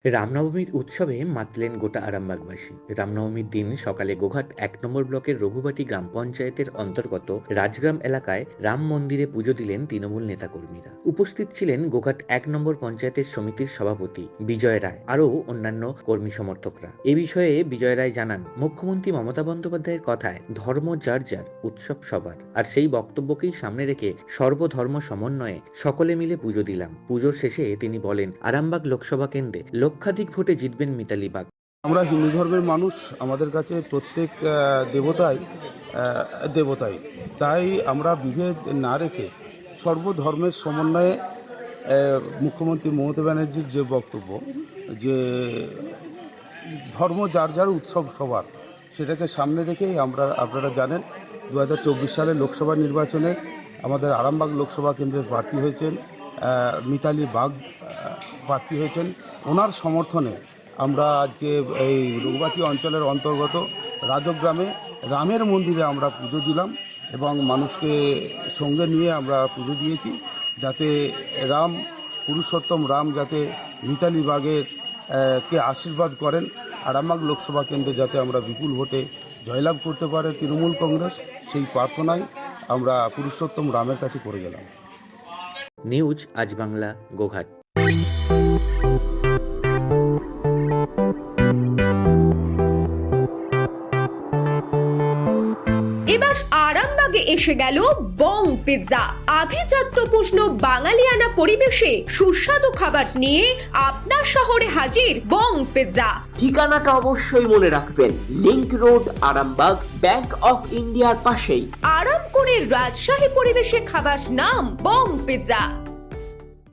রামনবমীর উৎসবে মাতলেন গোটা আরামবাগবাসী। রামনবমীর দিন সকালে গোঘাট ১ নম্বর ব্লকের রঘুবাটি গ্রাম পঞ্চায়েতের অন্তর্গত রাজগ্রাম এলাকায় রাম মন্দিরে পুজো দিলেন তৃণমূল নেতাকর্মীরা। উপস্থিত ছিলেন গোঘাট ১ নম্বর পঞ্চায়েতের সমিতির সভাপতি বিজয় রায় আরও অন্যান্য কর্মী সমর্থকরা। এ বিষয়ে বিজয় রায় জানান, মুখ্যমন্ত্রী মমতা বন্দ্যোপাধ্যায়ের কথায় ধর্ম যার যার, উৎসব সবার। আর সেই বক্তব্যকেই সামনে রেখে সর্বধর্ম সমন্বয়ে সকলে মিলে পুজো দিলাম। পুজোর শেষে তিনি বলেন, আরামবাগ লোকসভা কেন্দ্রে লক্ষাধিক ভোটে জিতবেন মিতালি বাগ। আমরা হিন্দু ধর্মের মানুষ, আমাদের কাছে প্রত্যেক দেবতাই। তাই আমরা বিভেদ না রেখে সর্বধর্মের সমন্বয়ে মুখ্যমন্ত্রী মমতা ব্যানার্জির যে বক্তব্য, যে ধর্ম যার যার, উৎসব সবার, সেটাকে সামনে রেখেই আপনারা জানেন 2024 সালের লোকসভা নির্বাচনে আমাদের আরামবাগ লোকসভা কেন্দ্রের প্রার্থী হয়েছেন মিতালি বাগ প্রার্থী হয়েছেন। ওনার সমর্থনে আমরা আজকে এই রঘুবাটি অঞ্চলের অন্তর্গত রাজগ্রামে রামের মন্দিরে আমরা পুজো দিলাম এবং মানুষকে সঙ্গে নিয়ে আমরা পুজো দিয়েছি, যাতে পুরুষোত্তম রাম যাতে মিতালি বাগের কে আশীর্বাদ করেন। আরামবাগ লোকসভা কেন্দ্রে যাতে আমরা বিপুল ভোটে জয়লাভ করতে পারে তৃণমূল কংগ্রেস, সেই প্রার্থনাই আমরা পুরুষোত্তম রামের কাছে করে গেলাম। নিউজ আজ বাংলা, গোঘাট। এবার আরামবাগে এসে গেল বং পিৎজা। আভিজাত্যপূর্ণ বাঙালিয়ানা পরিবেশে সুস্বাদু খাবার নিয়ে আপনার শহরে হাজির বং পিৎজা। ঠিকানাটা অবশ্যই মনে রাখবেন, link road, Arambagh, bank of ইন্ডিয়ার পাশেই। আরাম করে রাজশাহী পরিবেশে খাবার নাম বং পিৎজা।